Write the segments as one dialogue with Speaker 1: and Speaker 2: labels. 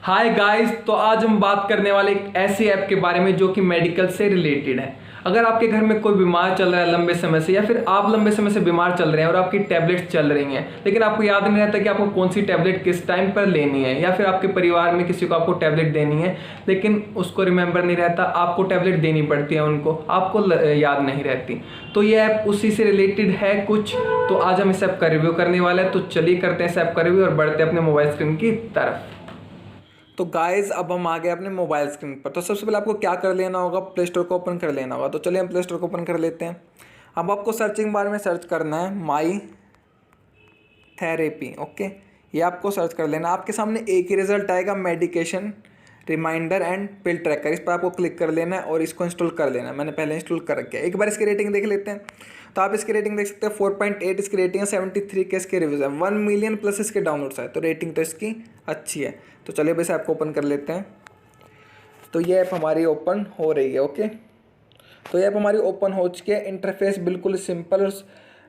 Speaker 1: Hi guys, तो आज हम बात करने वाले एक ऐसी ऐप के बारे में जो कि मेडिकल से रिलेटेड है। अगर आपके घर में कोई बीमार चल रहा है लंबे समय से, या फिर आप लंबे समय से बीमार चल रहे हैं और आपकी टैबलेट्स चल रही हैं, लेकिन आपको याद नहीं रहता कि आपको कौन सी टैबलेट किस टाइम पर लेनी है, या फिर आपके परिवार में किसी को आपको टैबलेट देनी है लेकिन उसको रिमेंबर नहीं रहता, आपको टैबलेट देनी पड़ती है, उनको आपको याद नहीं रहती, तो ये ऐप उसी से रिलेटेड है कुछ। तो आज हम इस ऐप का रिव्यू करने वाले हैं, तो चलिए करते हैं इस ऐप का रिव्यू और बढ़ते हैं अपने मोबाइल स्क्रीन की तरफ। तो गाइज अब हम आ गए अपने मोबाइल स्क्रीन पर। तो सबसे पहले आपको क्या कर लेना होगा, प्ले स्टोर को ओपन कर लेना होगा। तो चलिए हम प्ले स्टोर को ओपन कर लेते हैं। अब आपको सर्चिंग बार में सर्च करना है माई थेरेपी। ओके, ये आपको सर्च कर लेना। आपके सामने एक ही रिजल्ट आएगा, medication reminder and pill tracker. इस पर आपको क्लिक कर लेना है और इसको इंस्टॉल कर लेना है। मैंने पहले इंस्टॉल कर रखा है। एक बार इसकी रेटिंग देख लेते हैं। तो आप इसकी रेटिंग देख सकते हैं 4.8 इसकी रेटिंग है, 73 के इसके रिव्यूज़ है, 1 मिलियन प्लस इसके डाउनलोड्स है। तो रेटिंग तो इसकी अच्छी है। तो चलिए बस ऐप को ओपन कर लेते हैं। तो ये ऐप हमारी ओपन हो रही है। ओके, तो ये ऐप हमारी ओपन हो चुकी है। इंटरफेस बिल्कुल सिंपल और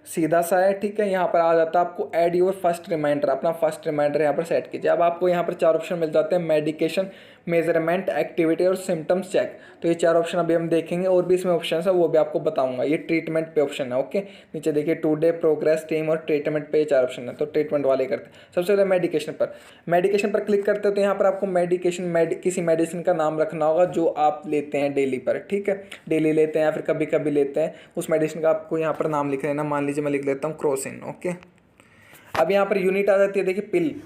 Speaker 1: सीधा सा है। ठीक है, यहाँ पर आ जाता है आपको ऐड योर फर्स्ट रिमाइंडर। अपना फर्स्ट रिमाइंडर यहाँ पर सेट कीजिए। अब आपको यहाँ पर 4 ऑप्शन मिल जाते हैं, मेडिकेशन, मेजरमेंट, एक्टिविटी और सिम्टम्स चेक। तो ये 4 ऑप्शन अभी हम देखेंगे, और भी इसमें ऑप्शन है वो भी आपको बताऊंगा। ये ट्रीटमेंट पे ऑप्शन है। ओके, नीचे देखिए टुडे, प्रोग्रेस, टीम और ट्रीटमेंट पे 4 ऑप्शन है। तो ट्रीटमेंट वाले करते हैं। सबसे पहले मेडिकेशन पर क्लिक करते हैं। तो यहाँ पर आपको किसी मेडिसिन का नाम रखना होगा जो आप लेते हैं डेली पर। ठीक है, डेली लेते हैं या फिर कभी कभी लेते हैं, उस मेडिसिन का आपको यहाँ पर नाम लिख लेना। मान लीजिए मैं लिख लेता हूँ क्रोसिन। ओके, अब यहाँ पर यूनिट आ जाती है। देखिए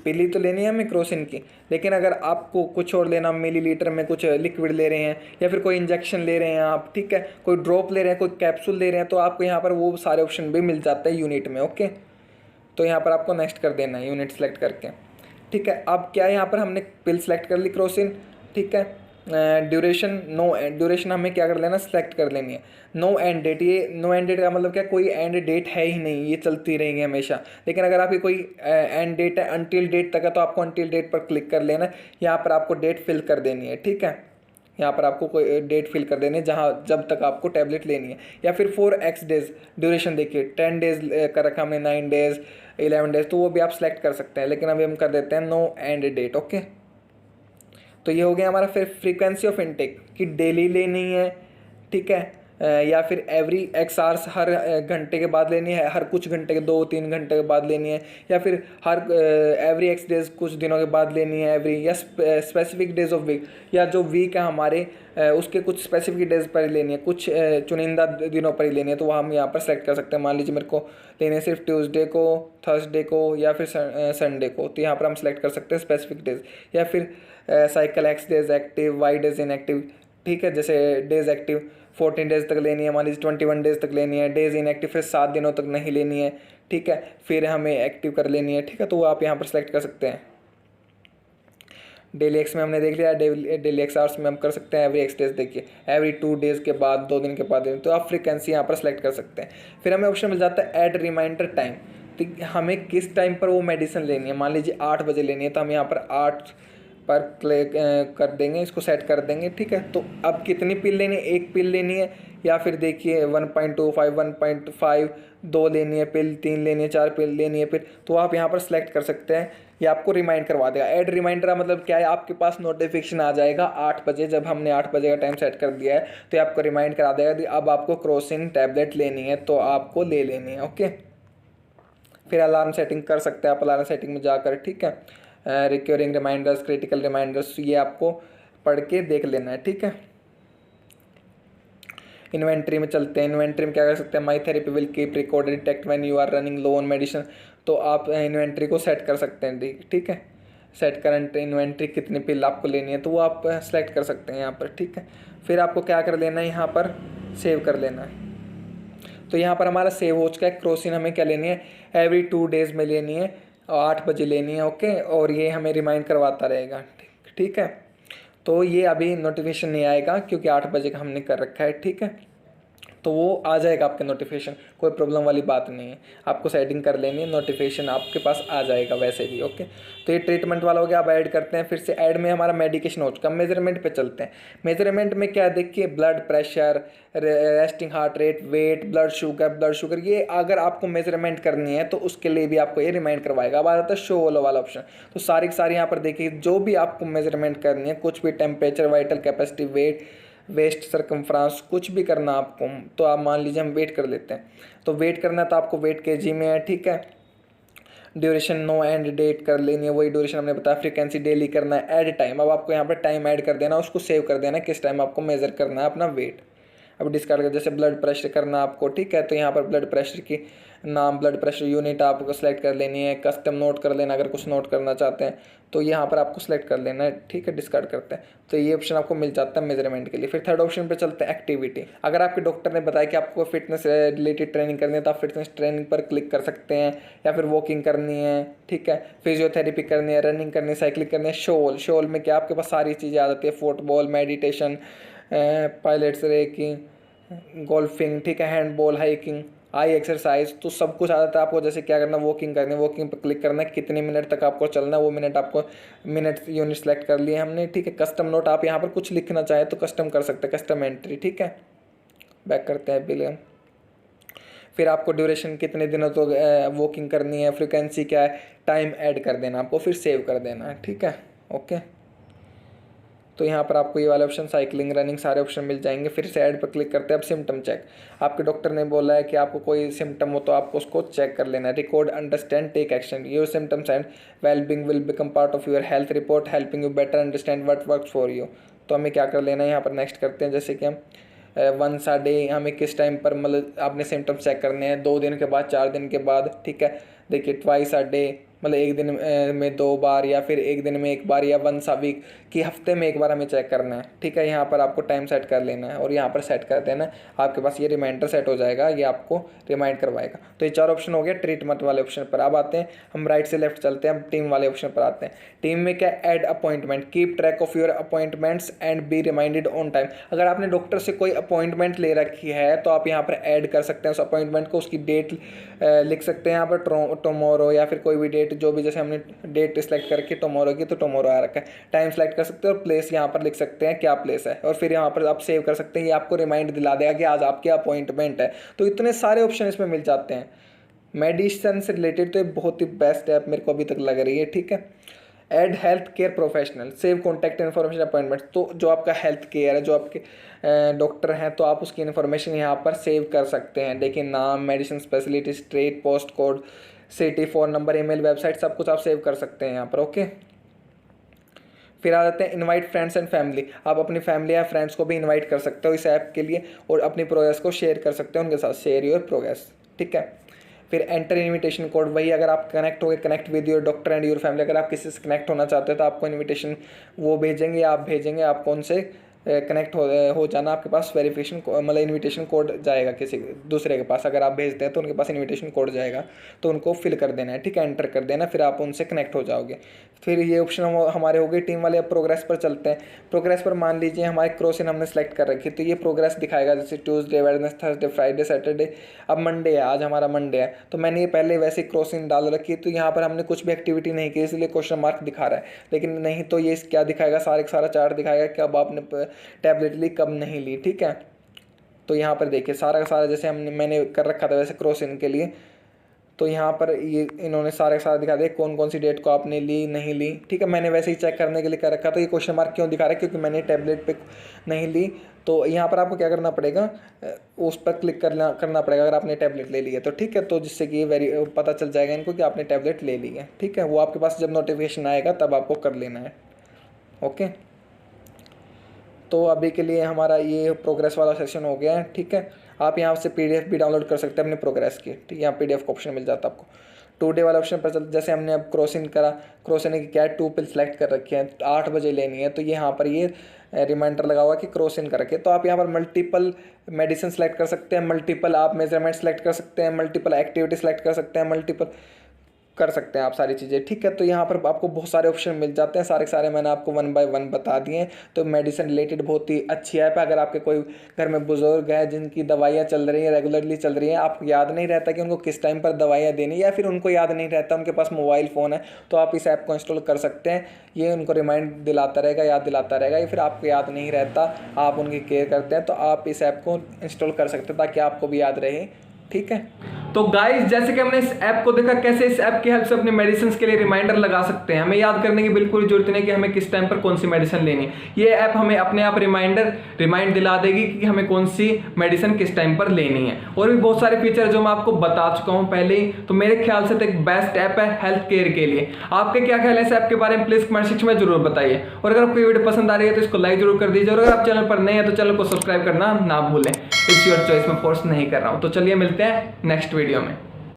Speaker 1: पिल ही तो लेनी है हमें क्रोसिन की, लेकिन अगर आपको कुछ और लेना, मिलीलीटर में कुछ लिक्विड ले रहे हैं, या फिर कोई इंजेक्शन ले रहे हैं आप, ठीक है, कोई ड्रॉप ले रहे हैं, कोई कैप्सूल ले रहे हैं, तो आपको यहाँ पर वो सारे ऑप्शन भी मिल जाते हैं यूनिट में। ओके, तो यहाँ पर आपको नेक्स्ट कर देना है यूनिट सेलेक्ट करके। ठीक है, अब क्या यहाँ पर हमने पिल सेलेक्ट कर ली क्रोसिन। ठीक है, ड्यूरेशन नो एंड, ड्यूरेशन हमें क्या कर लेना, सेलेक्ट कर लेनी है। नो एंड डेट, ये नो एंड डेट का मतलब क्या, कोई एंड डेट है ही नहीं, ये चलती रहेंगी हमेशा। लेकिन अगर आपकी कोई एंड डेट है अनटिल डेट तक है, तो आपको अनटिल डेट पर क्लिक कर लेना है। यहाँ पर आपको डेट फिल कर देनी है। ठीक है, यहाँ पर आपको कोई डेट फिल कर देनी है जहाँ जब तक आपको टैबलेट लेनी है, या फिर 4x डेज ड्यूरेशन। देखिए 10 डेज कर रखा हमने, 9 डेज, 11 डेज, तो वो भी आप सेलेक्ट कर सकते हैं। लेकिन अभी हम कर देते हैं नो एंड डेट। ओके, तो ये हो गया हमारा। फिर फ्रीक्वेंसी ऑफ इनटेक कि डेली लेनी है, ठीक है, या फिर एवरी एक्स आवर्स, हर घंटे के बाद लेनी है, हर कुछ घंटे के 2-3 घंटे के बाद लेनी है, या फिर हर एवरी एक्स डेज कुछ दिनों के बाद लेनी है, एवरी, या स्पेसिफिक डेज ऑफ वीक, या जो वीक है हमारे उसके कुछ स्पेसिफिक डेज पर ही लेनी है, कुछ चुनिंदा दिनों पर ही लेनी है। तो वह हम यहाँ पर सेलेक्ट कर सकते हैं। मान लीजिए मेरे को लेनी है सिर्फ ट्यूसडे को, थर्सडे को, या फिर संडे को, तो यहाँ पर हम सेलेक्ट कर सकते हैं स्पेसिफिक डेज। या फिर cycle X days active, Y days inactive. ठीक है, जैसे डेज एक्टिव 14 डेज तक लेनी है, मान लीजिए 21 डेज तक लेनी है। डेज इनएक्टिव फिर 7 दिनों तक नहीं लेनी है। ठीक है, फिर हमें एक्टिव कर लेनी है। ठीक है, तो वो आप यहाँ पर सेलेक्ट कर सकते हैं। डेली एक्स में हमने देख लिया, डेली एक्स आवर्स में हम कर सकते हैं एवरी एक्स डेज। देखिए एवरी 2 डेज के बाद, 2 दिन के बाद, तो आप फ्रीक्वेंसी यहाँ पर सेलेक्ट कर सकते हैं। फिर हमें ऑप्शन मिल जाता है ऐड रिमाइंडर टाइम। तो हमें किस टाइम पर वो मेडिसिन लेनी है, मान लीजिए 8 बजे लेनी है, तो हम यहाँ पर 8 पर क्लिक कर देंगे, इसको सेट कर देंगे। ठीक है, तो अब कितनी पिल लेनी है, एक पिल लेनी है, या फिर देखिए 1.25, 1.5, 2 लेनी है पिल, 3 लेनी है, 4 पिल लेनी है पिल, तो आप यहाँ पर सेलेक्ट कर सकते हैं। ये आपको रिमाइंड करवा देगा। ऐड रिमाइंडर मतलब क्या है, आपके पास नोटिफिकेशन आ जाएगा 8 बजे, जब हमने 8 बजे का टाइम सेट कर दिया है, तो ये आपको रिमाइंड करा देगा कि अब आपको क्रोसिन टैबलेट लेनी है, तो आपको ले लेनी है। ओके, फिर अलार्म सेटिंग कर सकते हैं आप अलार्म सेटिंग में जाकर। ठीक है, रिक्योरिंग रिमाइंडर्स, क्रिटिकल रिमाइंडर्स, ये आपको पढ़ के देख लेना है। ठीक है, इन्वेंट्री में चलते हैं। इन्वेंट्री में क्या कर सकते हैं, my therapy will keep record detect when you are running low on medicine. तो आप इन्वेंट्री को सेट कर सकते हैं। ठीक है, सेट करंट इन्वेंट्री, कितनी पिल आपको लेनी है, तो वो आप सेलेक्ट कर सकते हैं यहाँ पर। ठीक है, फिर आपको क्या कर लेना है, यहाँ पर सेव कर लेना है। तो यहाँ पर हमारा सेव हो चुका है। क्रोसिन हमें क्या लेनी है, एवरी 2 डेज में लेनी है, 8 बजे लेनी है। ओके, और ये हमें रिमाइंड करवाता रहेगा। ठीक है, तो ये अभी नोटिफिकेशन नहीं आएगा क्योंकि 8 बजे का हमने कर रखा है। ठीक है, तो वो आ जाएगा आपके नोटिफिकेशन, कोई प्रॉब्लम वाली बात नहीं है। आपको सेटिंग कर लेनी है, नोटिफिकेशन आपके पास आ जाएगा वैसे भी। ओके, तो ये ट्रीटमेंट वाला हो गया। अब ऐड करते हैं, फिर से ऐड में हमारा मेडिकेशन हो चुका। मेजरमेंट पे चलते हैं। मेजरमेंट में क्या देखिए, blood pressure, resting heart rate, weight, blood sugar, ये अगर आपको मेजरमेंट करनी है तो उसके लिए भी आपको ये रिमाइंड करवाएगा। अब आ जाता है शो वाला ऑप्शन। तो सारी की सारी यहाँ पर देखिए जो भी आपको मेजरमेंट करनी है, कुछ भी, temperature, vital capacity, weight, waist circumference, कुछ भी करना आपको, तो आप मान लीजिए हम वेट कर लेते हैं। तो वेट करना है तो आपको वेट केजी में है, ठीक है। ड्यूरेशन नो एंड डेट कर लेनी है, वही ड्यूरेशन हमने बताया। फ्रीक्वेंसी डेली करना है। ऐड टाइम, अब आपको यहाँ पर टाइम ऐड कर देना, उसको सेव कर देना किस टाइम आपको मेजर करना है अपना वेट। अब डिस्कार्ड कर, जैसे ब्लड प्रेशर करना आपको, ठीक है, तो यहाँ पर ब्लड प्रेशर की नाम, ब्लड प्रेशर यूनिट आपको सेलेक्ट कर लेनी है। कस्टम नोट कर लेना, अगर कुछ नोट करना चाहते हैं तो यहाँ पर आपको सेलेक्ट कर लेना है, ठीक है। डिस्कार्ड करते हैं तो ये ऑप्शन आपको मिल जाता है मेजरमेंट के लिए। फिर थर्ड ऑप्शन पे चलते हैं, एक्टिविटी। अगर आपके डॉक्टर ने बताया कि आपको फिटनेस रिलेटेड ट्रेनिंग करनी है तो आप फिटनेस ट्रेनिंग पर क्लिक कर सकते हैं, या फिर वॉकिंग करनी है, ठीक है, फिजियोथेरेपी करनी है, रनिंग करनी है, साइकिलिंग करनी है। शोल में क्या आपके पास सारी चीज़ें आ जाती है, football, meditation, pilots racking, golfing, ठीक है, हैंडबॉल, हाइकिंग, आई एक्सरसाइज, तो सब कुछ आ जाता है आपको। जैसे क्या करना, वॉकिंग करनी है, वॉकिंग पर क्लिक करना है, कितने मिनट तक आपको चलना है, वो मिनट आपको, मिनट यूनिट सेलेक्ट कर लिए हमने, ठीक है। कस्टम नोट, आप यहाँ पर कुछ लिखना चाहे तो कस्टम कर सकते हैं, कस्टम एंट्री, ठीक है। बैक करते हैं बिलियन। फिर आपको ड्यूरेशन कितने दिनों तो वॉकिंग करनी है, फ्रिक्वेंसी क्या है, टाइम ऐड कर देना आपको, फिर सेव कर देना है, ठीक है। ओके, तो यहाँ पर आपको ये वाले ऑप्शन, साइकिलिंग, रनिंग, सारे ऑप्शन मिल जाएंगे। फिर से ऐड पर क्लिक करते हैं। अब सिम्टम चेक, आपके डॉक्टर ने बोला है कि आपको कोई सिम्टम हो तो आपको उसको चेक कर लेना है। Record, understand, take action, your symptoms and wellbeing will become part of your health report, helping you better understand what works for you. तो हमें क्या कर लेना है, यहाँ पर नेक्स्ट करते हैं। जैसे कि हम वंस अ डे, हमें किस टाइम पर मतलब आपने सिम्टम्स चेक करने हैं, 2 दिन के बाद, 4 दिन के बाद, ठीक है। देखिए ट्वाइस अ डे, मतलब एक दिन में 2 बार, या फिर एक दिन में 1 बार, या वंस अ वीक, कि हफ्ते में 1 बार हमें चेक करना है, ठीक है। यहाँ पर आपको टाइम सेट कर लेना है और यहाँ पर सेट कर देना है, आपके पास ये रिमाइंडर सेट हो जाएगा, ये आपको रिमाइंड करवाएगा। तो ये 4 ऑप्शन हो गया ट्रीटमेंट वाले ऑप्शन पर। अब आते हैं हम राइट से लेफ्ट चलते हैं, हम टीम वाले ऑप्शन पर आते हैं। टीम में क्या, add appointment, keep track of your appointments and be reminded on time. अगर आपने डॉक्टर से कोई अपॉइंटमेंट ले रखी है तो आप यहाँ पर ऐड कर सकते हैं उस अपॉइंटमेंट को, उसकी डेट लिख सकते हैं यहाँ पर, टुमारो, या फिर कोई भी डेट, जो भी, जैसे हमने डेट सेलेक्ट करके टुमारो की तो टुमारो आ रखा है। टाइम सेलेक्ट कर सकते हैं और प्लेस यहाँ पर लिख सकते हैं क्या प्लेस है, और फिर यहाँ पर आप सेव कर सकते हैं। ये आपको रिमाइंड दिला देगा कि आज आपके अपॉइंटमेंट है। तो इतने सारे ऑप्शन इसमें मिल जाते हैं। मेडिसिन से रिलेटेड तो ये बहुत ही बेस्ट ऐप मेरे को अभी तक लग रही है, ठीक है। Add health care professional, save contact information, appointment, तो जो आपका हेल्थ केयर है, जो आपके डॉक्टर हैं, तो आप उसकी इन्फॉर्मेशन यहाँ पर सेव कर सकते हैं। देखिए नाम, medicine speciality, straight, post code, city, phone number, email, website, सब कुछ आप सेव कर सकते हैं यहाँ पर। ओके, फिर आ जाते हैं इनवाइट फ्रेंड्स एंड फैमिली। आप अपनी फैमिली या फ्रेंड्स को भी इनवाइट कर सकते हो इस ऐप के लिए, और अपनी प्रोग्रेस को शेयर कर सकते हो उनके साथ, शेयर योर प्रोग्रेस, ठीक है। फिर एंटर इनविटेशन कोड, वही अगर आप कनेक्ट हो गए, connect with your doctor and your family, अगर आप किसी से कनेक्ट होना चाहते हो तो आपको इनविटेशन वो भेजेंगे, या आप भेजेंगे, आपको उनसे कनेक्ट हो जाना, आपके पास वेरिफिकेशन मतलब इनविटेशन कोड जाएगा किसी दूसरे के पास। अगर आप भेजते हैं तो उनके पास इनविटेशन कोड जाएगा, तो उनको फिल कर देना है, ठीक है, एंटर कर देना, फिर आप उनसे कनेक्ट हो जाओगे। फिर ये ऑप्शन हमारे हो गए टीम वाले। अब प्रोग्रेस पर चलते हैं। प्रोग्रेस पर मान लीजिए हमारे क्रॉसिंग हमने सेलेक्ट कर रखी है, तो ये प्रोग्रेस दिखाएगा, जैसे Tuesday, Wednesday, Thursday, Friday, Saturday. अब मंडे है, आज हमारा मंडे है, तो मैंने ये पहले वैसे क्रॉसिंग डाल रखी है, तो यहाँ पर हमने कुछ भी एक्टिविटी नहीं की, इसलिए क्वेश्चन मार्क दिखा रहा है। लेकिन नहीं तो ये क्या दिखाएगा, सारे का सारा चार्ट दिखाएगा कि अब आपने टैबलेट ली, कब नहीं ली, ठीक है। तो यहाँ पर देखिए सारा का सारा जैसे मैंने कर रखा था वैसे क्रॉसिंग के लिए, तो यहाँ पर ये इन्होंने सारे का सारा दिखा दिया कौन कौन सी डेट को आपने ली, नहीं ली, ठीक है। मैंने वैसे ही चेक करने के लिए कर रखा था। ये क्वेश्चन मार्क क्यों दिखा रहा है, क्योंकि मैंने टैबलेट पे नहीं ली। तो यहाँ पर आपको क्या करना पड़ेगा, उस पर क्लिक करना पड़ेगा अगर आपने टैबलेट ले ली है तो, ठीक है। तो जिससे कि ये पता चल जाएगा इनको कि आपने टैबलेट ले ली है, ठीक है। वो आपके पास जब नोटिफिकेशन आएगा तब आपको कर लेना है। ओके, तो अभी के लिए हमारा ये प्रोग्रेस वाला सेक्शन हो गया है, ठीक है। आप यहाँ से पीडीएफ भी डाउनलोड कर सकते हैं अपने प्रोग्रेस की, ठीक है। यहाँ पीडीएफ का ऑप्शन मिल जाता है आपको। टुडे वाला ऑप्शन पर चलते, जैसे हमने अब क्रॉसिंग करा, क्रॉसिंग की क्या 2 पिल सेलेक्ट कर रखे हैं, 8 बजे लेनी है, तो यहाँ पर ये रिमाइंडर लगा हुआ कि क्रॉसिंग कर रखे। तो आप यहाँ पर मल्टीपल मेडिसिन सेलेक्ट कर सकते हैं, मल्टीपल आप मेजरमेंट सेलेक्ट कर सकते हैं, मल्टीपल एक्टिविटी सेलेक्ट कर सकते हैं, मल्टीपल कर सकते हैं आप सारी चीज़ें, ठीक है। तो यहाँ पर आपको बहुत सारे ऑप्शन मिल जाते हैं, सारे के सारे मैंने आपको 1 बाय 1 बता दिए हैं। तो मेडिसिन रिलेटेड बहुत ही अच्छी ऐप है। अगर आपके कोई घर में बुजुर्ग है जिनकी दवाइयाँ चल रही हैं, रेगुलरली चल रही हैं, आपको याद नहीं रहता कि उनको किस टाइम पर दवाइयाँ देनी, या फिर उनको याद नहीं रहता, उनके पास मोबाइल फ़ोन है, तो आप इस ऐप को इंस्टॉल कर सकते हैं। ये उनको रिमाइंड दिलाता रहेगा, याद दिलाता रहेगा, या फिर आपको याद नहीं रहता, आप उनकी केयर करते हैं, तो आप इस ऐप को इंस्टॉल कर सकते हैं ताकि आपको भी याद रहे, ठीक है। तो गाइस, जैसे कि हमने इस ऐप को देखा, कैसे इस ऐप की हेल्प से अपने मेडिसिन के लिए रिमाइंडर लगा सकते हैं। हमें याद करने की बिल्कुल जरूरत नहीं कि हमें किस टाइम पर कौन सी मेडिसिन लेनी है। ये ऐप हमें अपने आप रिमाइंड दिला देगी कि हमें कौन सी मेडिसिन किस टाइम पर लेनी है। और भी बहुत सारे फीचर जो मैं आपको बता चुका हूँ पहले ही। तो मेरे ख्याल से तो एक बेस्ट ऐप है हेल्थ केयर के लिए। आपके क्या ख्याल है इस ऐप के बारे में, प्लीज कमेंट सेक्शन में जरूर बताइए। और अगर आपको वीडियो पसंद आ रही है तो इसको लाइक जरूर कर दीजिए, और अगर आप चैनल पर नए हैं तो चैनल को सब्सक्राइब करना ना भूलें। इट्स योर चॉइस, मैं फोर्स नहीं कर रहा हूँ। तो चलिए मिलते हैं नेक्स्ट वीडियो में।